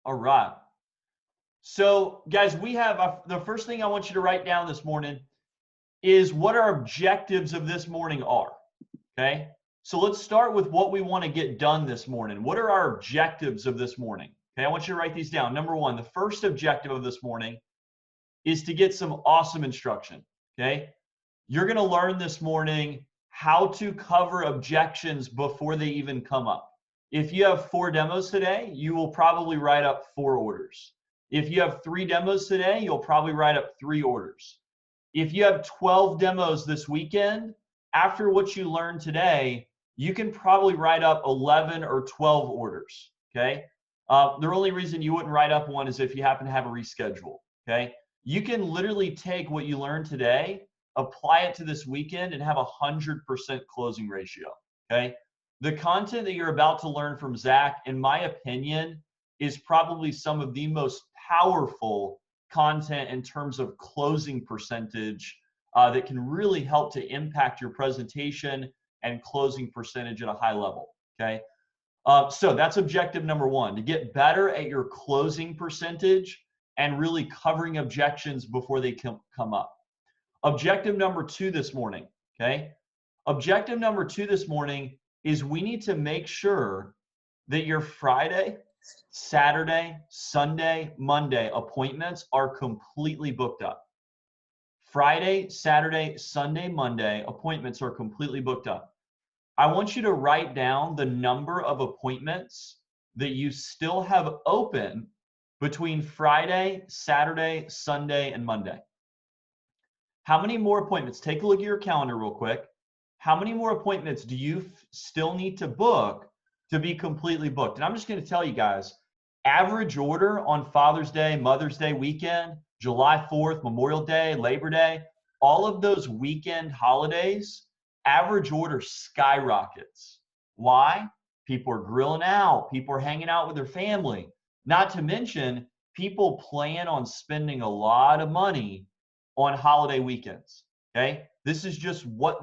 All right. So, guys, we have the first thing I want you to write down this morning is what our objectives of this morning are. Okay. So let's start with what we want to get done this morning. What are our objectives of this morning? Okay. I want you to write these down. Number one, the first objective of this morning is to get some awesome instruction. Okay. You're going to learn this morning how to cover objections before they even come up. If you have 4 demos today, you will probably write up 4 orders. If you have 3 demos today, you'll probably write up 3 orders. If you have 12 demos this weekend, after what you learned today, you can probably write up 11 or 12 orders, okay? The only reason you wouldn't write up one is if you happen to have a reschedule, okay? You can literally take what you learned today, apply it to this weekend, and have 100% closing ratio, okay? The content that you're about to learn from Zach, in my opinion, is probably some of the most powerful content in terms of closing percentage that can really help to impact your presentation and closing percentage at a high level, okay? So that's objective number one, to get better at your closing percentage and really covering objections before they come up. Objective number 2 this morning, okay? Objective number 2 this morning is we need to make sure that your Friday, Saturday, Sunday, Monday appointments are completely booked up. Friday, Saturday, Sunday, Monday appointments are completely booked up. I want you to write down the number of appointments that you still have open between Friday, Saturday, Sunday, and Monday. How many more appointments? Take a look at your calendar real quick. How many more appointments do you still need to book to be completely booked? And I'm just going to tell you guys, average order on Father's Day, Mother's Day weekend, July 4th, Memorial Day, Labor Day, all of those weekend holidays, average order skyrockets. Why? People are grilling out. People are hanging out with their family. Not to mention, people plan on spending a lot of money on holiday weekends, okay? This is just what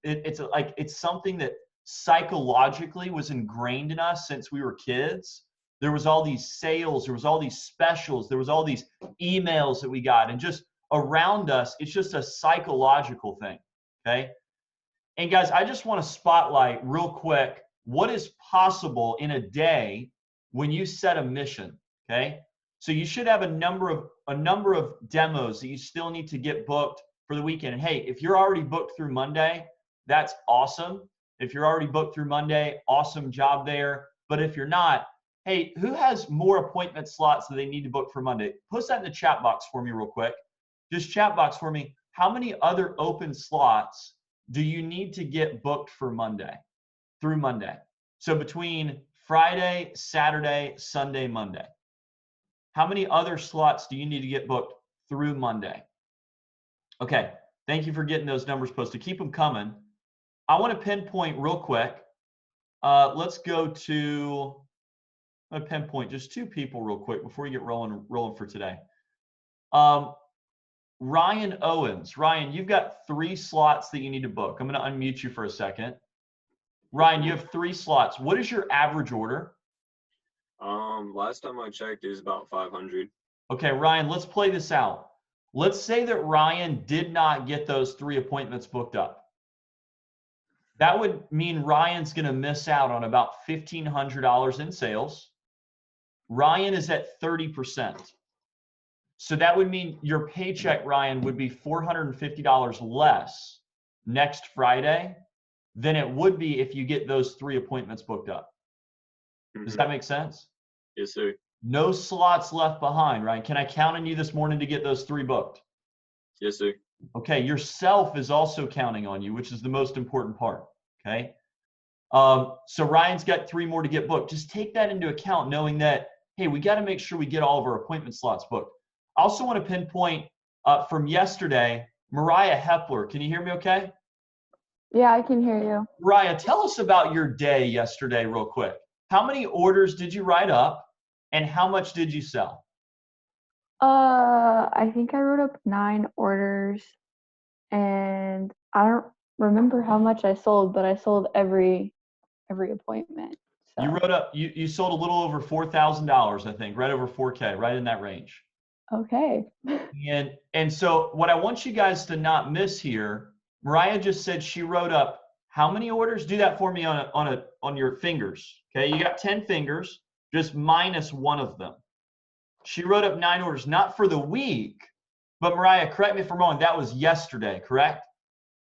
it's something that psychologically was ingrained in us since we were kids. There was all these sales, there was all these specials, there was all these emails that we got, and just around us, it's just a psychological thing, okay? And guys, I just want to spotlight real quick what is possible in a day when you set a mission, okay? So you should have a number of demos that you still need to get booked for the weekend. And hey, if you're already booked through Monday, that's awesome. If you're already booked through Monday, awesome job there. But if you're not, hey, who has more appointment slots that they need to book for Monday? Post that in the chat box for me real quick. Just chat box for me. How many other open slots do you need to get booked for Monday, through Monday? So between Friday, Saturday, Sunday, Monday. How many other slots do you need to get booked through Monday? Okay, thank you for getting those numbers posted. Keep them coming. I want to pinpoint real quick. Let's go to a pinpoint just 2 people real quick before you get rolling for today. Ryan Owens. Ryan, you've got 3 slots that you need to book. I'm going to unmute you for a second. Ryan, you have 3 slots. What is your average order? Last time I checked, it was about 500. Okay, Ryan, let's play this out. Let's say that Ryan did not get those 3 appointments booked up. That would mean Ryan's going to miss out on about $1,500 in sales. Ryan is at 30%. So that would mean your paycheck, Ryan, would be $450 less next Friday than it would be if you get those 3 appointments booked up. Does that make sense? Yes, sir. No slots left behind, Ryan. Can I count on you this morning to get those 3 booked? Yes, sir. Okay, yourself is also counting on you, which is the most important part, okay? So Ryan's got 3 more to get booked. Just take that into account, knowing that, hey, we got to make sure we get all of our appointment slots booked. I also want to pinpoint from yesterday, Mariah Hepler. Can you hear me okay? Yeah, I can hear you. Mariah, tell us about your day yesterday real quick. How many orders did you write up and how much did you sell? I think I wrote up 9 orders and I don't remember how much I sold, but I sold every appointment. You So, wrote up, you sold a little over $4,000, I think, right over 4K, right in that range. okay. And so what I want you guys to not miss here, Mariah just said she wrote up how many orders? Do that for me on your fingers. Okay, you got 10 fingers, just minus one of them. She wrote up 9 orders, not for the week, but Mariah, correct me if I'm wrong, that was yesterday, correct?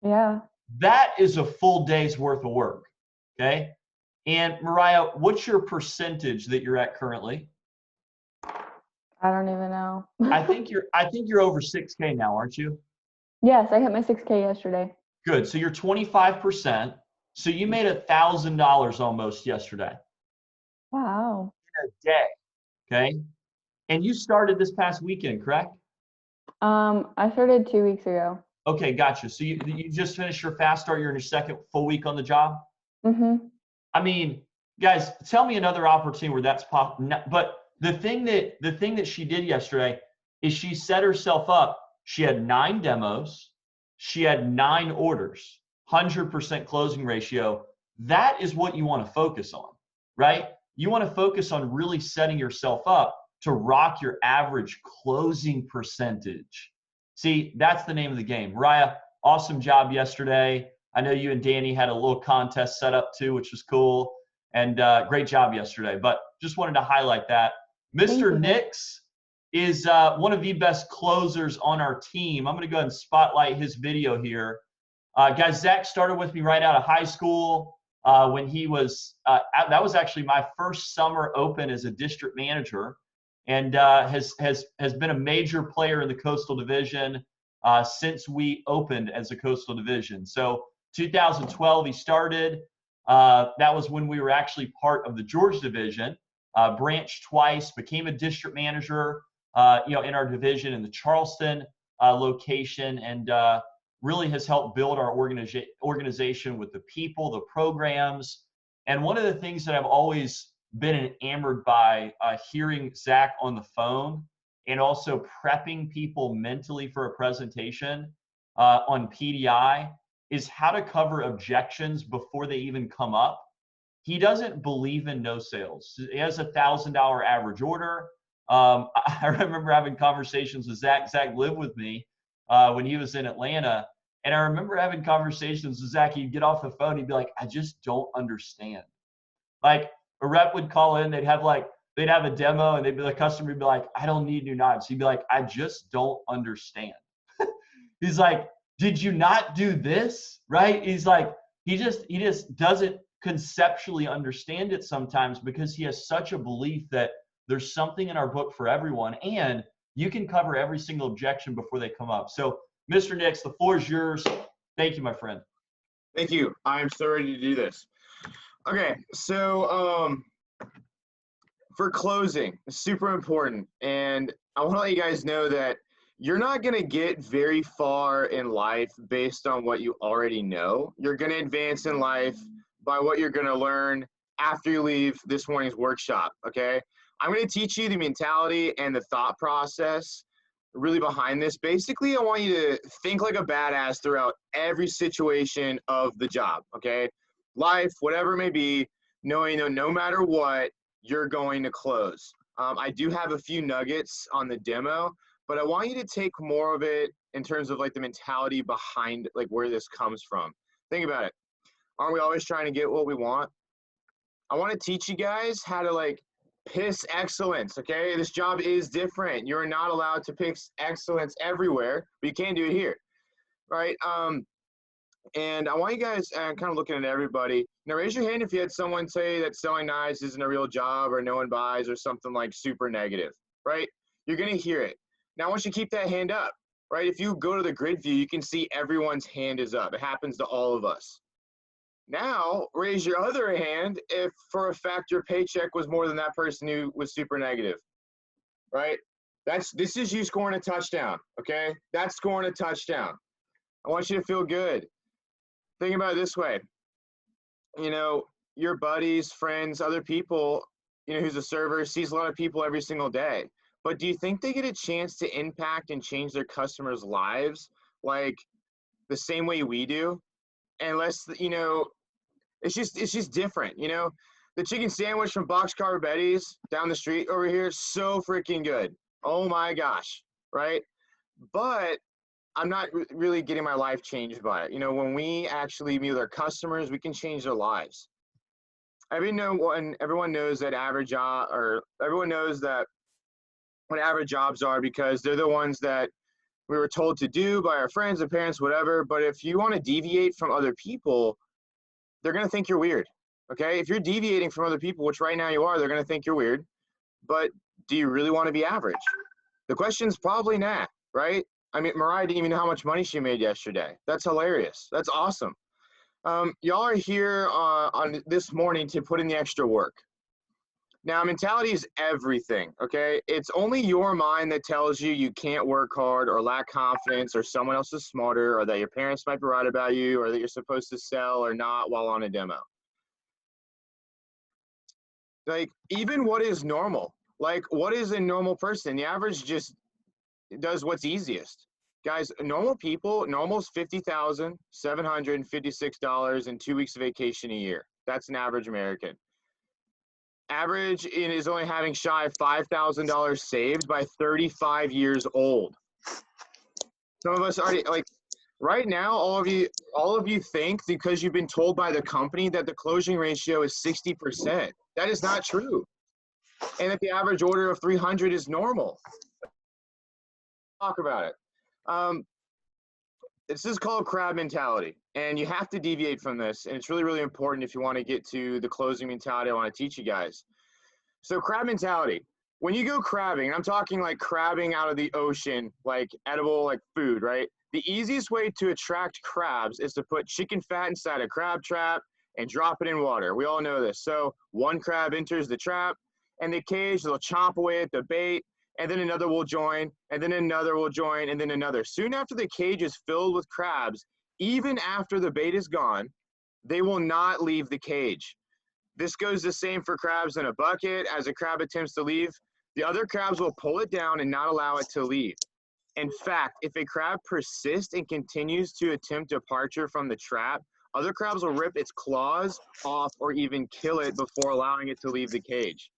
Yeah. That is a full day's worth of work. Okay. And Mariah, what's your percentage that you're at currently? I don't even know. I think you're over 6K now, aren't you? Yes, I hit my 6K yesterday. Good. So you're 25%. So you made $1,000 almost yesterday. Wow. In a day. Okay. And you started this past weekend, correct? I started 2 weeks ago. Okay, gotcha. So you just finished your fast start. You're in your second full week on the job. Mm-hmm. I mean, guys, tell me another opportunity where that's but the thing that she did yesterday is she set herself up. She had 9 demos. She had 9 orders, 100% closing ratio. That is what you want to focus on, right? You want to focus on really setting yourself up to rock your average closing percentage. See, that's the name of the game. Mariah, awesome job yesterday. I know you and Danny had a little contest set up too, which was cool. And great job yesterday. But just wanted to highlight that. Mr. Nix is one of the best closers on our team. I'm going to go ahead and spotlight his video here. Guys, Zach started with me right out of high school when he was, that was actually my first summer open as a district manager, and has been a major player in the Coastal Division since we opened as a Coastal Division. So 2012 he started. That was when we were actually part of the Georgia Division. Branched twice, became a district manager, in our division in the Charleston location, and really has helped build our organization with the people, the programs. And one of the things that I've always been enamored by hearing Zach on the phone and also prepping people mentally for a presentation on PDI is how to cover objections before they even come up. He doesn't believe in no sales. He has $1,000 average order. I remember having conversations with Zach. Zach lived with me when he was in Atlanta. And I remember having conversations with Zach. He'd get off the phone. He'd be like, I just don't understand. Like a rep would call in. They'd have a demo, and the customer would be like, I don't need new knives. He'd be like, I just don't understand. He's like, did you not do this? Right? He's like, he just doesn't conceptually understand it sometimes because he has such a belief that there's something in our book for everyone, and you can cover every single objection before they come up. So, Mr. Nix, the floor is yours. Thank you, my friend. Thank you. I'm so ready to do this. Okay, so for closing, super important, and I want to let you guys know that you're not going to get very far in life based on what you already know. You're going to advance in life by what you're going to learn after you leave this morning's workshop, okay? I'm going to teach you the mentality and the thought process really behind this. Basically, I want you to think like a badass throughout every situation of the job, okay? Life, whatever it may be, knowing that no matter what, you're going to close. I do have a few nuggets on the demo, but I want you to take more of it in terms of like the mentality behind like where this comes from. Think about it. Aren't we always trying to get what we want? I want to teach you guys how to like piss excellence, okay? This job is different. You're not allowed to piss excellence everywhere, but you can do it here, right? And I want you guys kind of looking at everybody. Now raise your hand if you had someone say that selling knives isn't a real job or no one buys or something like super negative, right? You're going to hear it. Now I want you to keep that hand up, right? If you go to the grid view, you can see everyone's hand is up. It happens to all of us. Now, raise your other hand if for a fact your paycheck was more than that person who was super negative, right? This is you scoring a touchdown, okay? That's scoring a touchdown. I want you to feel good. Think about it this way. You know, your buddies, friends, other people, you know, who's a server, sees a lot of people every single day. But do you think they get a chance to impact and change their customers' lives like the same way we do? Unless, you know, it's just different, you know. The chicken sandwich from Boxcar Betty's down the street over here, so freaking good. Oh my gosh, right? But I'm not really getting my life changed by it. You know, when we actually meet with our customers, we can change their lives. Everyone knows that everyone knows that what average jobs are because they're the ones that we were told to do by our friends and parents, whatever. But if you want to deviate from other people, they're going to think you're weird. Okay. If you're deviating from other people, which right now you are, they're going to think you're weird. But do you really want to be average? The question's probably not, right? I mean, Mariah didn't even know how much money she made yesterday. That's hilarious. That's awesome. Y'all are here on this morning to put in the extra work. Now, mentality is everything, okay? It's only your mind that tells you you can't work hard or lack confidence or someone else is smarter or that your parents might be right about you or that you're supposed to sell or not while on a demo. Like, even what is normal? Like, what is a normal person? The average just does what's easiest. Guys, normal is $50,756 and 2 weeks of vacation a year. That's an average American. Average is only having shy of $5,000 saved by 35 years old. Some of us already, like, right now, all of you think because you've been told by the company that the closing ratio is 60%. That is not true. And that the average order of 300 is normal. Talk about it. This is called crab mentality, and you have to deviate from this, and it's really, really important if you want to get to the closing mentality I want to teach you guys. So crab mentality, when you go crabbing, and I'm talking like crabbing out of the ocean, like edible, like food, right? The easiest way to attract crabs is to put chicken fat inside a crab trap and drop it in water. We all know this. So one crab enters the trap, and the cage, they'll chomp away at the bait, and then another will join, and then another will join, and then another. Soon after the cage is filled with crabs, even after the bait is gone, they will not leave the cage. This goes the same for crabs in a bucket. As a crab attempts to leave, the other crabs will pull it down and not allow it to leave. In fact, if a crab persists and continues to attempt departure from the trap, other crabs will rip its claws off or even kill it before allowing it to leave the cage.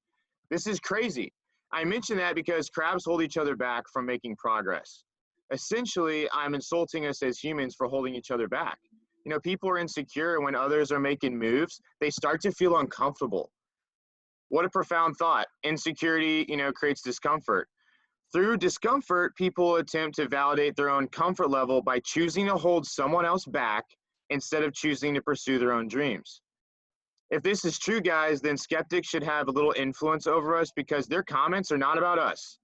This is crazy. I mention that because crabs hold each other back from making progress. Essentially, I'm insulting us as humans for holding each other back. You know, people are insecure, and when others are making moves, they start to feel uncomfortable. What a profound thought. Insecurity, creates discomfort. Through discomfort, people attempt to validate their own comfort level by choosing to hold someone else back instead of choosing to pursue their own dreams. If this is true, guys, then skeptics should have a little influence over us because their comments are not about us.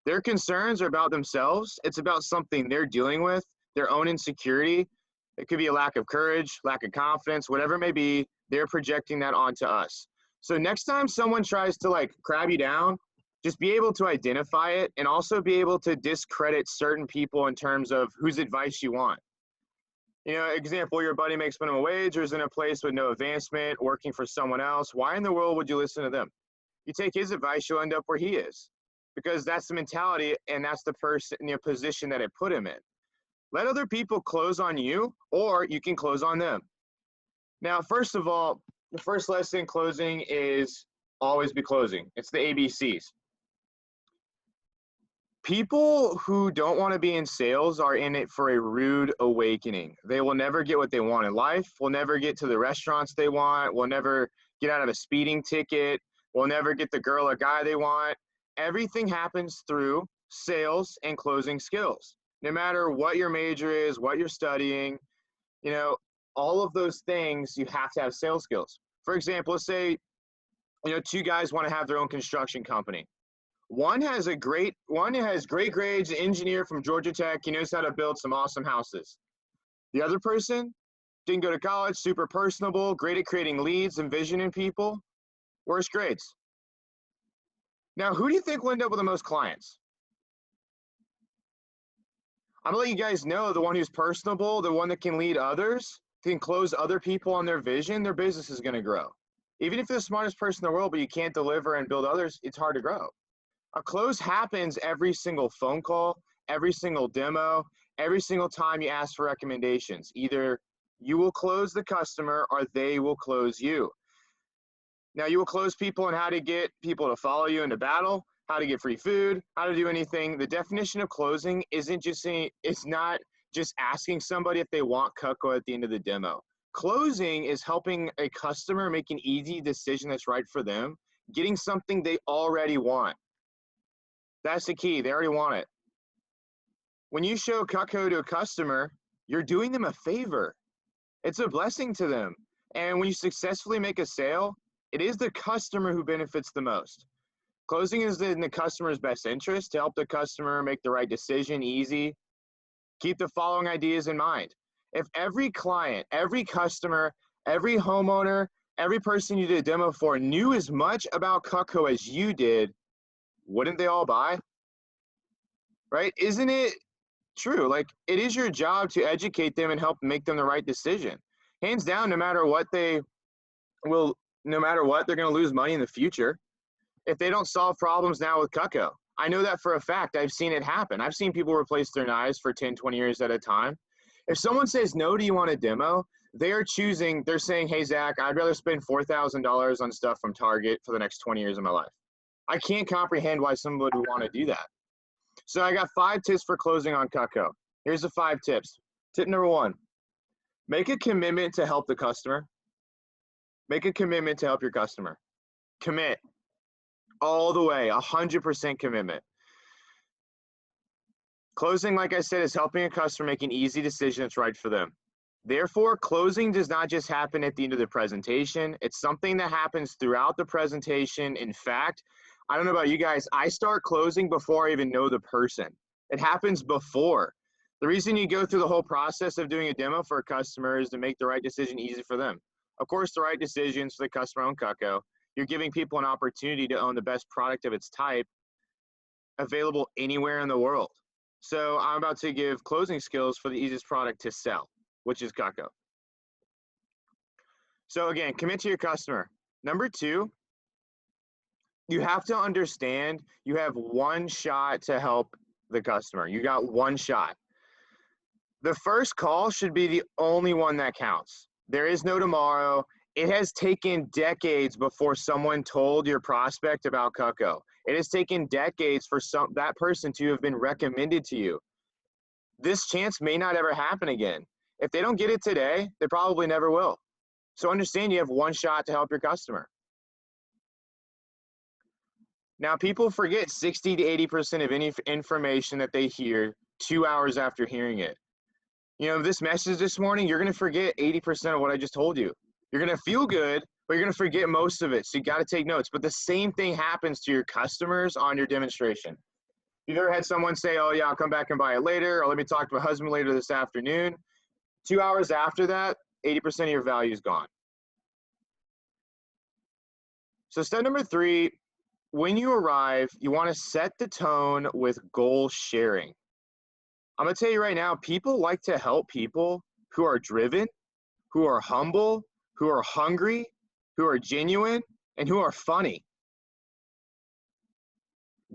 Their concerns are about themselves. It's about something they're dealing with, their own insecurity. It could be a lack of courage, lack of confidence, whatever it may be. They're projecting that onto us. So next time someone tries to crab you down, just be able to identify it and also be able to discredit certain people in terms of whose advice you want. Example, your buddy makes minimum wage or is in a place with no advancement, working for someone else. Why in the world would you listen to them? You take his advice, you'll end up where he is because that's the mentality and that's the person, position that it put him in. Let other people close on you or you can close on them. Now, first of all, the first lesson in closing is always be closing. It's the ABCs. People who don't want to be in sales are in it for a rude awakening. They will never get what they want in life, will never get to the restaurants they want, will never get out of a speeding ticket, will never get the girl or guy they want. Everything happens through sales and closing skills. No matter what your major is, what you're studying, all of those things, you have to have sales skills. For example, let's say, two guys want to have their own construction company. One has great grades, an engineer from Georgia Tech. He knows how to build some awesome houses. The other person didn't go to college, super personable, great at creating leads and vision in people, worst grades. Now, who do you think will end up with the most clients? I'm gonna let you guys know the one who's personable, the one that can lead others, can close other people on their vision, their business is gonna grow. Even if you're the smartest person in the world, but you can't deliver and build others, it's hard to grow. A close happens every single phone call, every single demo, every single time you ask for recommendations. Either you will close the customer or they will close you. Now, you will close people on how to get people to follow you into battle, how to get free food, how to do anything. The definition of closing isn't just saying, it's not just asking somebody if they want Cutco at the end of the demo. Closing is helping a customer make an easy decision that's right for them, getting something they already want. That's the key. They already want it. When you show Cutco to a customer, you're doing them a favor. It's a blessing to them. And when you successfully make a sale, it is the customer who benefits the most. Closing is in the customer's best interest to help the customer make the right decision easy. Keep the following ideas in mind. If every client, every customer, every homeowner, every person you did a demo for knew as much about Cutco as you did, wouldn't they all buy? Right? Isn't it true? Like, it is your job to educate them and help make them the right decision. Hands down, no matter what, they're going to lose money in the future if they don't solve problems now with Cutco. I know that for a fact. I've seen it happen. I've seen people replace their knives for 10, 20 years at a time. If someone says no to you on a demo, they're saying, hey, Zach, I'd rather spend $4,000 on stuff from Target for the next 20 years of my life. I can't comprehend why somebody would want to do that. So I got 5 tips for closing on Cutco. Here's the 5 tips. Tip number 1, make a commitment to help the customer. Make a commitment to help your customer. Commit all the way, 100% commitment. Closing, like I said, is helping a customer make an easy decision that's right for them. Therefore, closing does not just happen at the end of the presentation. It's something that happens throughout the presentation. In fact, I don't know about you guys, I start closing before I even know the person. It happens before. The reason you go through the whole process of doing a demo for a customer is to make the right decision easy for them. Of course, the right decisions for the customer on Cutco. You're giving people an opportunity to own the best product of its type available anywhere in the world. So I'm about to give closing skills for the easiest product to sell, which is Cutco. So again, commit to your customer. Number 2, you have to understand you have one shot to help the customer. You got one shot. The first call should be the only one that counts. There is no tomorrow. It has taken decades before someone told your prospect about Cutco. It has taken decades for that person to have been recommended to you. This chance may not ever happen again. If they don't get it today, they probably never will. So understand you have one shot to help your customer. Now, people forget 60 to 80% of any information that they hear 2 hours after hearing it. You know, this message this morning, you're going to forget 80% of what I just told you. You're going to feel good, but you're going to forget most of it. So you got to take notes. But the same thing happens to your customers on your demonstration. You've ever had someone say, oh, yeah, I'll come back and buy it later, or let me talk to my husband later this afternoon. 2 hours after that, 80% of your value is gone. So step number 3, when you arrive, you want to set the tone with goal sharing. I'm going to tell you right now, people like to help people who are driven, who are humble, who are hungry, who are genuine, and who are funny.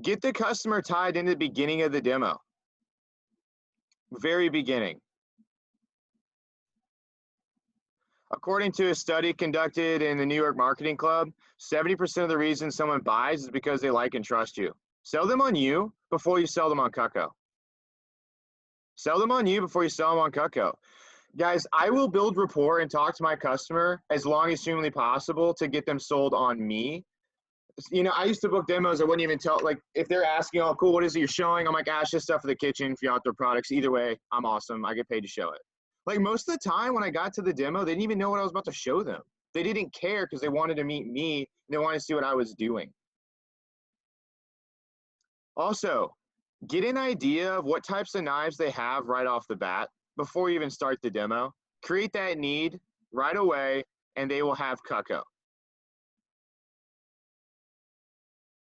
Get the customer tied in the beginning of the demo. Very beginning. According to a study conducted in the New York Marketing Club, 70% of the reason someone buys is because they like and trust you. Sell them on you before you sell them on Cutco. Sell them on you before you sell them on Cutco. Guys, I will build rapport and talk to my customer as long as humanly possible to get them sold on me. You know, I used to book demos. I wouldn't even tell, like, if they're asking, oh, cool, what is it you're showing? I'm like, it's just stuff for the kitchen, for your outdoor products. Either way, I'm awesome. I get paid to show it. Like, most of the time when I got to the demo, they didn't even know what I was about to show them. They didn't care because they wanted to meet me and they wanted to see what I was doing. Also, get an idea of what types of knives they have right off the bat before you even start the demo. Create that need right away, and they will have Cutco.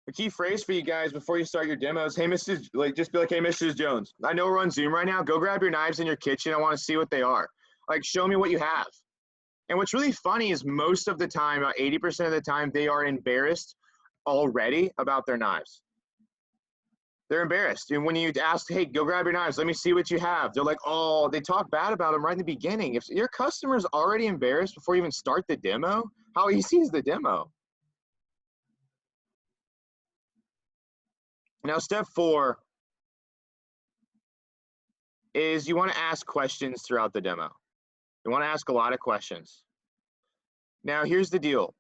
The key phrase for you guys before you start your demos, hey, Mrs. Just be like, hey, Mrs. Jones, I know we're on Zoom right now. Go grab your knives in your kitchen. I want to see what they are. Like, show me what you have. And what's really funny is most of the time, about 80% of the time, they are embarrassed already about their knives. They're embarrassed. And when you ask, hey, go grab your knives, let me see what you have, they're like, oh, they talk bad about them right in the beginning. If your customer's already embarrassed before you even start the demo, how easy is the demo? Now, step 4 is you want to ask questions throughout the demo. You want to ask a lot of questions. Now, here's the deal.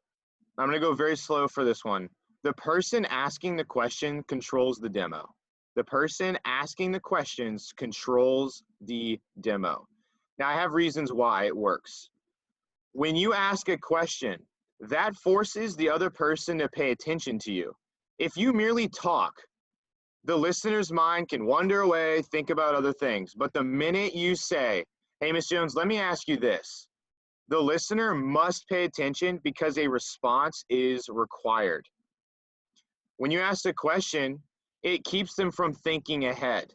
I'm going to go very slow for this one. The person asking the question controls the demo. The person asking the questions controls the demo. Now, I have reasons why it works. When you ask a question, that forces the other person to pay attention to you. If you merely talk, the listener's mind can wander away, think about other things. But the minute you say, hey, Ms. Jones, let me ask you this, the listener must pay attention because a response is required. When you ask a question, it keeps them from thinking ahead.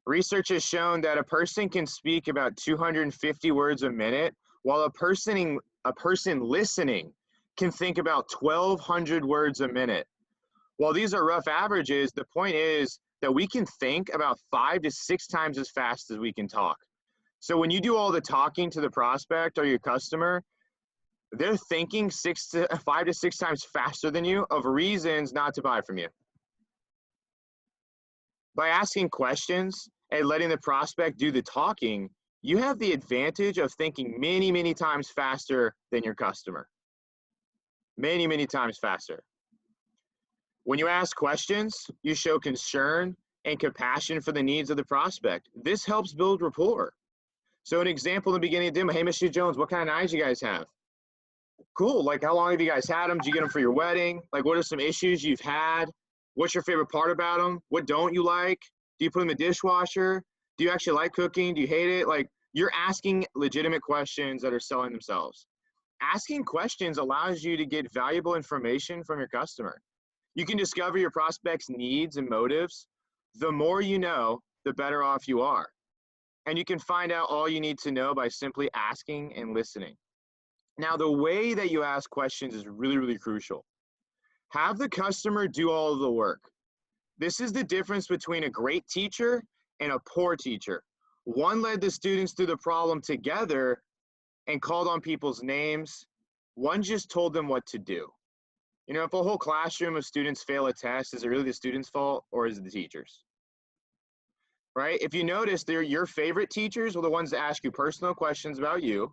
Research has shown that a person can speak about 250 words a minute, while a person listening can think about 1,200 words a minute. While these are rough averages, the point is that we can think about 5 to 6 times as fast as we can talk. So when you do all the talking to the prospect or your customer, they're thinking 5 to 6 times faster than you of reasons not to buy from you. By asking questions and letting the prospect do the talking, you have the advantage of thinking many, many times faster than your customer. Many, many times faster. When you ask questions, you show concern and compassion for the needs of the prospect. This helps build rapport. So an example in the beginning of the demo, hey, Mr. Jones, what kind of knives you guys have? Cool, like how long have you guys had them? Did you get them for your wedding? Like what are some issues you've had? What's your favorite part about them? What don't you like? Do you put them in the dishwasher? Do you actually like cooking? Do you hate it? Like you're asking legitimate questions that are selling themselves. Asking questions allows you to get valuable information from your customer. You can discover your prospect's needs and motives. The more you know, the better off you are. And you can find out all you need to know by simply asking and listening. Now, the way that you ask questions is really, really crucial. Have the customer do all of the work. This is the difference between a great teacher and a poor teacher. One led the students through the problem together and called on people's names. One just told them what to do. You know, if a whole classroom of students fail a test, is it really the student's fault or is it the teacher's? Right? If you notice, your favorite teachers were the ones that ask you personal questions about you,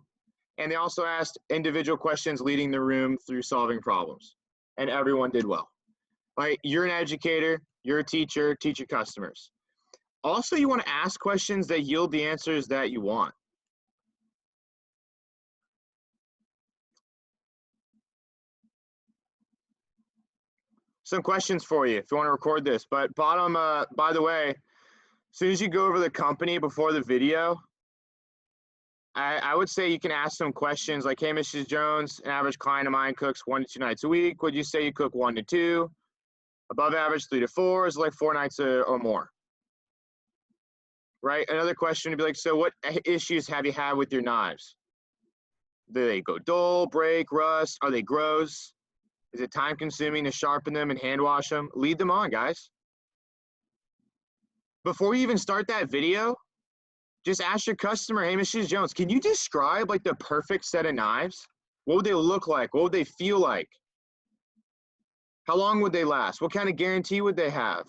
and they also asked individual questions leading the room through solving problems, and everyone did well. Right? You're an educator, you're a teacher, teach your customers. Also, you want to ask questions that yield the answers that you want. Some questions for you if you want to record this, but bottom, by the way, as soon as you go over the company before the video, I would say you can ask some questions like, hey, Mrs. Jones, an average client of mine cooks 1 to 2 nights a week. Would you say you cook 1 to 2? Above average, 3 to 4, is like 4 nights or more. Right? Another question would be like, so what issues have you had with your knives? Do they go dull, break, rust? Are they gross? Is it time consuming to sharpen them and hand wash them? Lead them on, guys. Before you even start that video, just ask your customer, hey, Mrs. Jones, can you describe like the perfect set of knives? What would they look like? What would they feel like? How long would they last? What kind of guarantee would they have?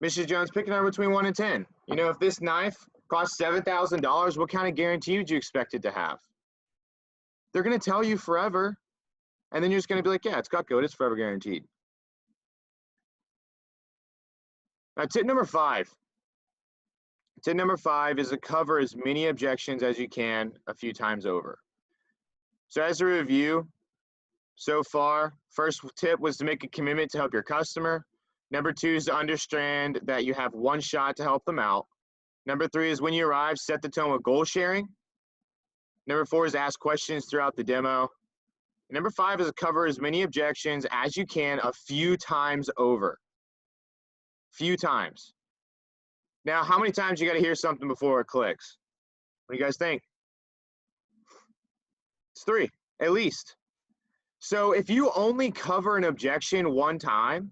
Mrs. Jones, pick a number between 1 and 10. You know, if this knife costs $7,000, what kind of guarantee would you expect it to have? They're going to tell you forever, and then you're just going to be like, yeah, it's got good, it's forever guaranteed. Now, tip number 5. Tip number 5 is to cover as many objections as you can a few times over. So as a review, so far, first tip was to make a commitment to help your customer. Number 2 is to understand that you have one shot to help them out. Number 3 is when you arrive, set the tone with goal sharing. Number 4 is ask questions throughout the demo. Number 5 is to cover as many objections as you can a few times over. Few times. Now, how many times you got to hear something before it clicks? What do you guys think? It's 3, at least. So if you only cover an objection 1 time,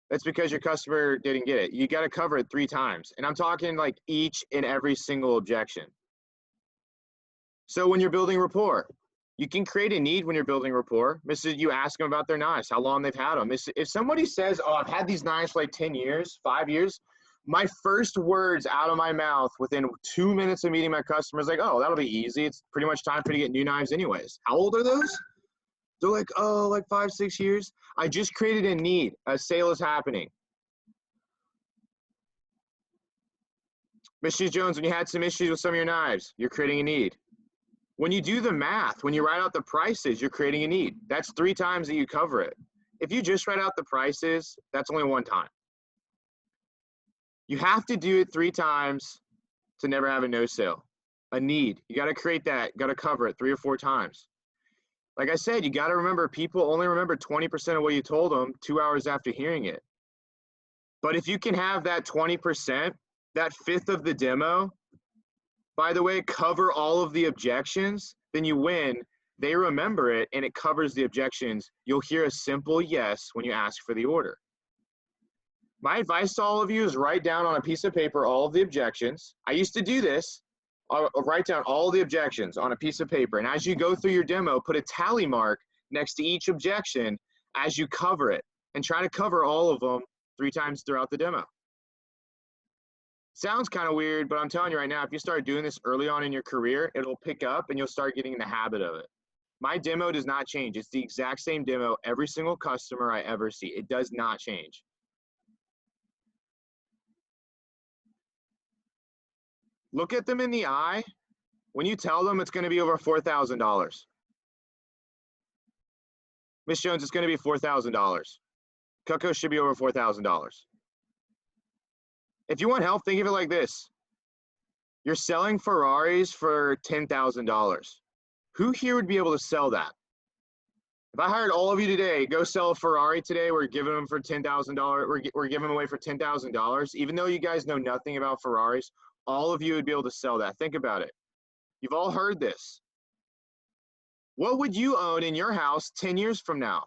that's because your customer didn't get it. You got to cover it 3 times. And I'm talking like each and every single objection. So when you're building rapport, You can create a need when you're building rapport. You ask them about their knives, how long they've had them. If somebody says, oh, I've had these knives for like 10 years, 5 years, my first words out of my mouth within 2 minutes of meeting my customer is like, oh, that'll be easy. It's pretty much time for you to get new knives anyways. How old are those? They're like, oh, like 5, 6 years. I just created a need. A sale is happening. Mrs. Jones, when you had some issues with some of your knives, you're creating a need. When you do the math, when you write out the prices, you're creating a need. That's 3 times that you cover it. If you just write out the prices, that's only 1 time. You have to do it 3 times to never have a no sale. A need. You got to create that. You got to cover it 3 or 4 times. Like I said, you got to remember, people only remember 20% of what you told them 2 hours after hearing it. But if you can have that 20%, that fifth of the demo, by the way, cover all of the objections, then you win. They remember it and it covers the objections. You'll hear a simple yes when you ask for the order. My advice to all of you is write down on a piece of paper all of the objections. I used to do this. I'll write down all the objections on a piece of paper. And as you go through your demo, put a tally mark next to each objection as you cover it. And try to cover all of them 3 times throughout the demo. Sounds kind of weird, but I'm telling you right now, if you start doing this early on in your career, it'll pick up and you'll start getting in the habit of it. My demo does not change. It's the exact same demo every single customer I ever see. It does not change. Look at them in the eye when you tell them it's going to be over $4,000. Miss Jones, it's going to be $4,000. Cutco should be over $4,000. If you want help, think of it like this. You're selling Ferraris for $10,000. Who here would be able to sell that? If I hired all of you today, go sell a Ferrari today, we're giving them for $10,000. We're giving them away for $10,000. Even though you guys know nothing about Ferraris, all of you would be able to sell that. Think about it. You've all heard this. What would you own in your house 10 years from now?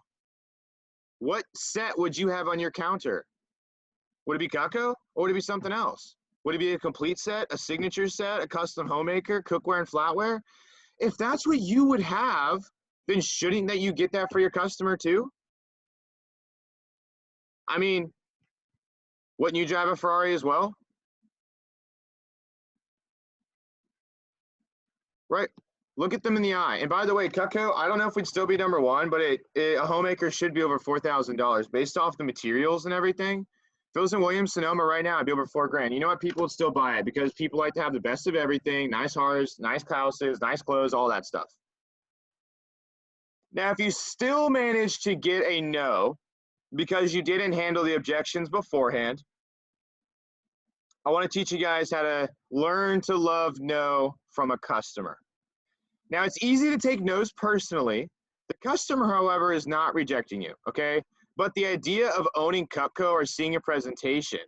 What set would you have on your counter? Would it be Cutco or would it be something else? Would it be a complete set, a signature set, a custom homemaker, cookware and flatware? If that's what you would have, then shouldn't that you get that for your customer too? I mean, wouldn't you drive a Ferrari as well? Right? Look at them in the eye. And by the way, Cutco, I don't know if we'd still be number 1, but a homemaker should be over $4,000 based off the materials and everything. Phillips and Williams Sonoma right now, I'd be over $4,000. You know what? People would still buy it because people like to have the best of everything. Nice cars, nice houses, nice clothes, all that stuff. Now, if you still manage to get a no because you didn't handle the objections beforehand, I want to teach you guys how to learn to love no from a customer. Now, it's easy to take no's personally. The customer, however, is not rejecting you, okay? But the idea of owning Cutco or seeing a presentation,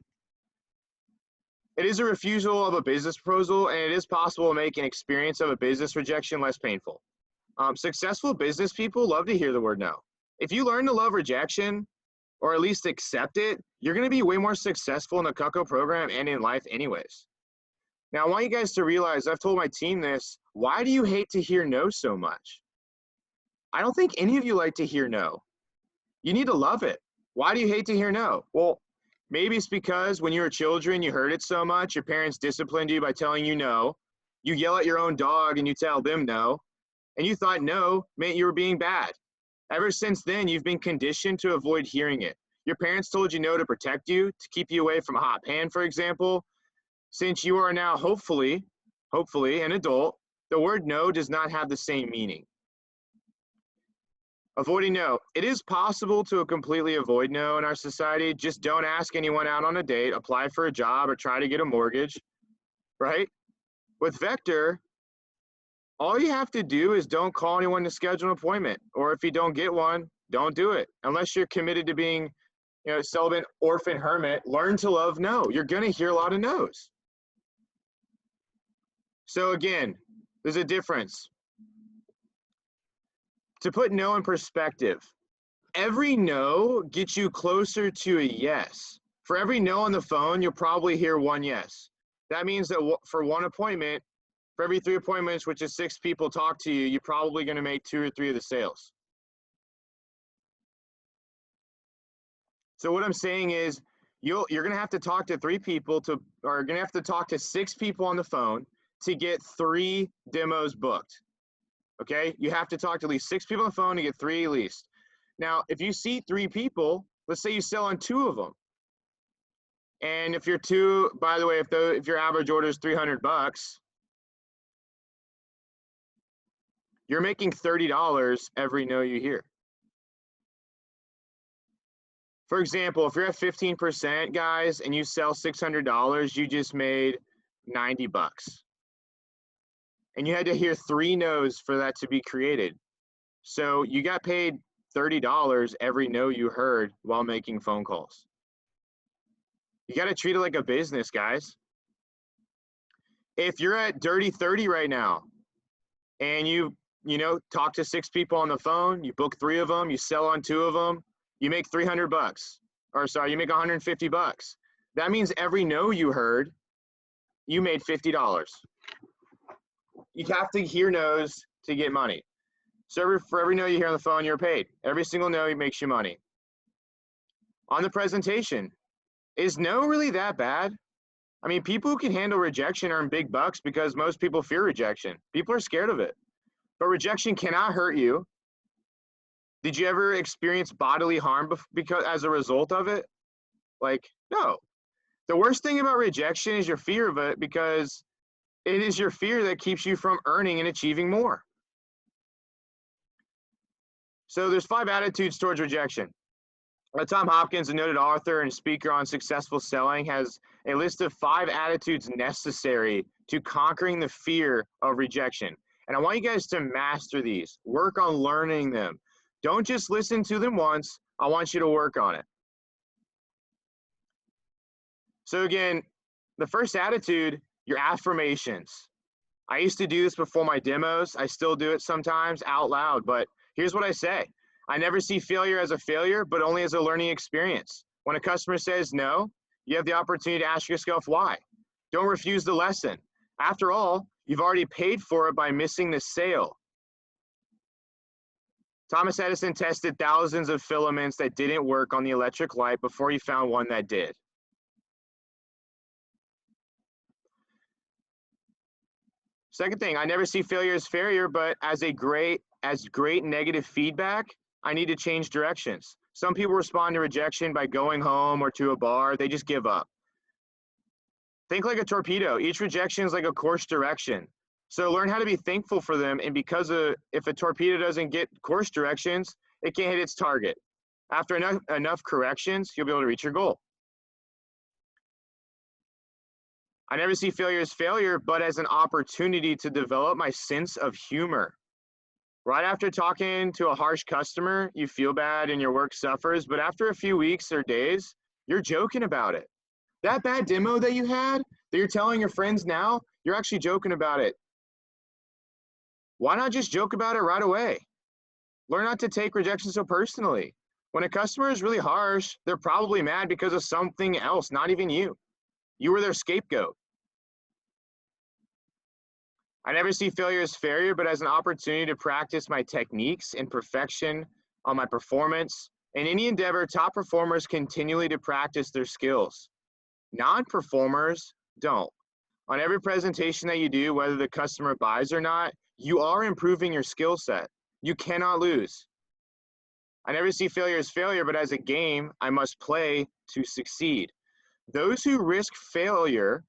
it is a refusal of a business proposal, and it is possible to make an experience of a business rejection less painful. Successful business people love to hear the word no. If you learn to love rejection, or at least accept it, you're going to be way more successful in the Cutco program and in life anyways. Now, I want you guys to realize, I've told my team this, why do you hate to hear no so much? I don't think any of you like to hear no. You need to love it. Why do you hate to hear no? Well, maybe it's because when you were children, you heard it so much, your parents disciplined you by telling you no. You yell at your own dog and you tell them no. And you thought no meant you were being bad. Ever since then, you've been conditioned to avoid hearing it. Your parents told you no to protect you, to keep you away from a hot pan, for example. Since you are now hopefully an adult, the word no does not have the same meaning. Avoiding no. It is possible to completely avoid no in our society. Just don't ask anyone out on a date, apply for a job, or try to get a mortgage, right? With Vector, all you have to do is don't call anyone to schedule an appointment. Or if you don't get one, don't do it. Unless you're committed to being, celibate, orphan, hermit, learn to love no. You're going to hear a lot of no's. So again, there's a difference. To put no in perspective, every no gets you closer to a yes. For every no on the phone, you'll probably hear one yes. That means that for one appointment, For every 3 appointments, which is 6 people talk to you, you're probably going to make 2 or 3 of the sales. So what I'm saying is you're going to have to talk to 3 people or you're going to have to talk to 6 people on the phone to get 3 demos booked. Okay? You have to talk to at least 6 people on the phone to get 3 at least. Now, if you see 3 people, let's say you sell on 2 of them. And if you're 2, by the way, if your average order is $300, you're making $30 every no you hear. For example, if you're at 15%, guys, and you sell $600, you just made $90. And you had to hear 3 no's for that to be created. So you got paid $30 every no you heard while making phone calls. You got to treat it like a business, guys. If you're at Dirty 30 right now and you talk to 6 people on the phone, you book 3 of them, you sell on 2 of them, you make $300, or sorry, you make $150. That means every no you heard, you made $50. You have to hear no's to get money. So for every no you hear on the phone, you're paid. Every single no makes you money. On the presentation, is no really that bad? I mean, people who can handle rejection earn big bucks because most people fear rejection. People are scared of it. But rejection cannot hurt you. Did you ever experience bodily harm as a result of it? Like, no. The worst thing about rejection is your fear of it, because it is your fear that keeps you from earning and achieving more. So there's 5 attitudes towards rejection. Tom Hopkins, a noted author and speaker on successful selling, has a list of 5 attitudes necessary to conquering the fear of rejection. And I want you guys to master these. Work on learning them. Don't just listen to them once. I want you to work on it. So again, the first attitude, your affirmations. I used to do this before my demos. I still do it sometimes out loud, but here's what I say. I never see failure as a failure, but only as a learning experience. When a customer says no, you have the opportunity to ask yourself why. Don't refuse the lesson. After all, you've already paid for it by missing the sale. Thomas Edison tested thousands of filaments that didn't work on the electric light before he found one that did. Second thing, I never see failure as failure, but as great negative feedback, I need to change directions. Some people respond to rejection by going home or to a bar. They just give up. Think like a torpedo. Each rejection is like a course direction. So learn how to be thankful for them, and if a torpedo doesn't get course directions, it can't hit its target. After enough corrections, you'll be able to reach your goal. I never see failure as failure, but as an opportunity to develop my sense of humor. Right after talking to a harsh customer, you feel bad and your work suffers, but after a few weeks or days, you're joking about it. That bad demo that you had, that you're telling your friends now, you're actually joking about it. Why not just joke about it right away? Learn not to take rejection so personally. When a customer is really harsh, they're probably mad because of something else, not even you. You were their scapegoat. I never see failure as failure, but as an opportunity to practice my techniques and perfection on my performance. In any endeavor, top performers continually to practice their skills. Non-performers don't. On every presentation that you do, whether the customer buys or not, you are improving your skill set. You cannot lose. I never see failure as failure, but as a game, I must play to succeed. Those who risk failure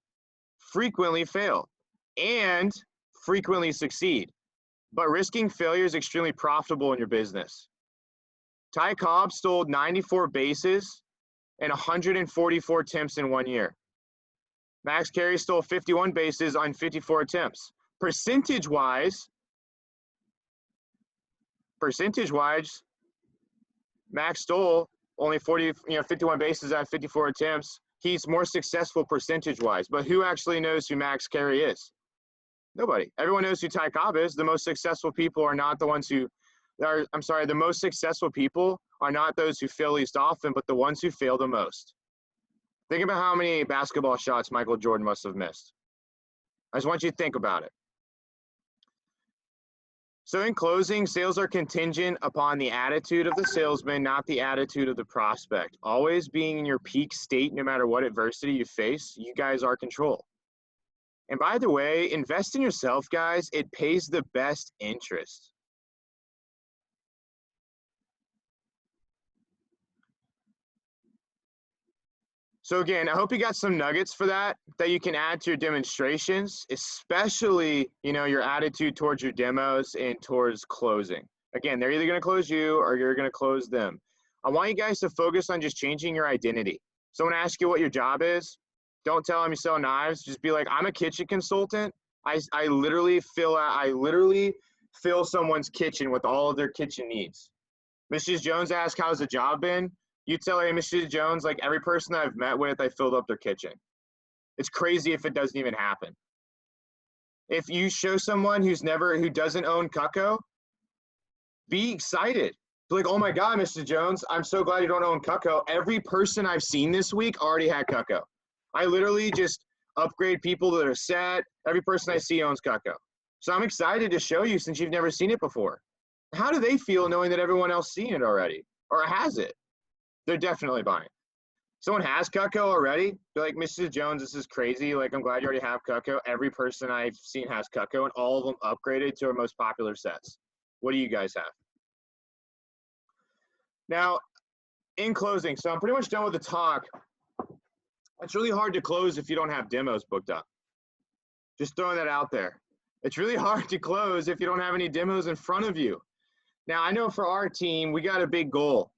frequently fail and frequently succeed. But risking failure is extremely profitable in your business. Ty Cobb stole 94 bases and 144 attempts in 1 year. Max Carey stole 51 bases on 54 attempts. Percentage-wise, Max stole only 51 bases out of 54 attempts. He's more successful percentage-wise. But who actually knows who Max Carey is? Nobody. Everyone knows who Ty Cobb is. The most successful people are not the ones who the most successful people are not those who fail least often, but the ones who fail the most. Think about how many basketball shots Michael Jordan must have missed. I just want you to think about it. So in closing, sales are contingent upon the attitude of the salesman, not the attitude of the prospect. Always being in your peak state, no matter what adversity you face, you guys are control. And by the way, invest in yourself, guys. It pays the best interest. So again, I hope you got some nuggets for that you can add to your demonstrations, especially, your attitude towards your demos and towards closing. Again, they're either going to close you or you're going to close them. I want you guys to focus on just changing your identity. Someone asks you what your job is, don't tell them you sell knives. Just be like, I'm a kitchen consultant. I literally fill someone's kitchen with all of their kitchen needs. Mrs. Jones asks, how's the job been? You tell her, Mrs. Jones, like every person I've met with, I filled up their kitchen. It's crazy if it doesn't even happen. If you show someone who doesn't own Cutco, be excited. Be like, oh my God, Mrs. Jones, I'm so glad you don't own Cutco. Every person I've seen this week already had Cutco. I literally just upgrade people that are set. Every person I see owns Cutco. So I'm excited to show you since you've never seen it before. How do they feel knowing that everyone else seen it already or has it? They're definitely buying. Someone has Cutco already. Be like, Mrs. Jones, this is crazy. Like, I'm glad you already have Cutco. Every person I've seen has Cutco, and all of them upgraded to our most popular sets. What do you guys have? Now, in closing, so I'm pretty much done with the talk. It's really hard to close if you don't have demos booked up. Just throwing that out there. It's really hard to close if you don't have any demos in front of you. Now, I know for our team, we got a big goal.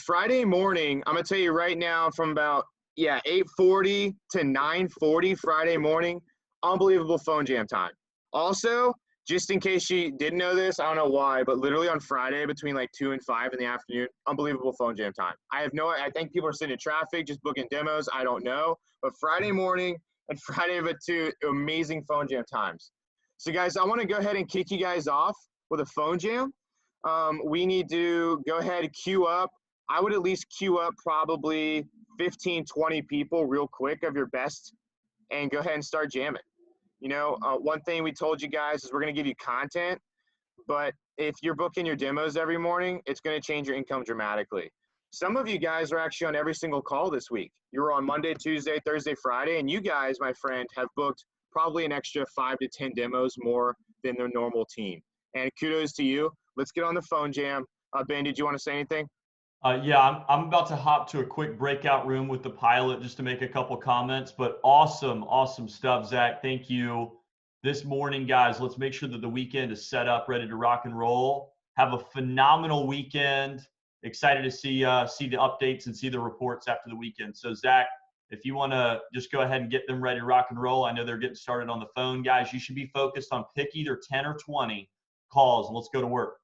Friday morning, I'm going to tell you right now from about, 8:40 to 9:40 Friday morning, unbelievable phone jam time. Also, just in case you didn't know this, I don't know why, but literally on Friday between like 2 and 5 in the afternoon, unbelievable phone jam time. I think people are sitting in traffic, just booking demos. I don't know. But Friday morning and Friday at 2, amazing phone jam times. So guys, I want to go ahead and kick you guys off with a phone jam. We need to go ahead and queue up. I would at least queue up probably 15, 20 people real quick of your best and go ahead and start jamming. One thing we told you guys is we're going to give you content, but if you're booking your demos every morning, it's going to change your income dramatically. Some of you guys are actually on every single call this week. You were on Monday, Tuesday, Thursday, Friday, and you guys, my friend, have booked probably an extra 5 to 10 demos more than their normal team. And kudos to you. Let's get on the phone jam. Ben, did you want to say anything? Yeah, I'm about to hop to a quick breakout room with the pilot just to make a couple comments, but awesome stuff, Zach. Thank you. This morning, guys, let's make sure that the weekend is set up, ready to rock and roll. Have a phenomenal weekend. Excited to see the updates and see the reports after the weekend. So, Zach, if you want to just go ahead and get them ready to rock and roll, I know they're getting started on the phone. Guys, you should be focused on pick either 10 or 20 calls, and let's go to work.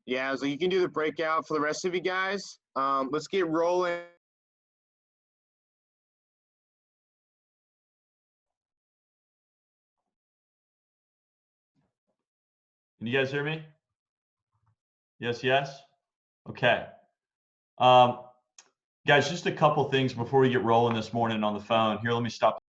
Yeah, so you can do the breakout for the rest of you guys. Let's get rolling. Can you guys hear me? Yes. Okay. Guys, just a couple things before we get rolling this morning on the phone. Here, let me stop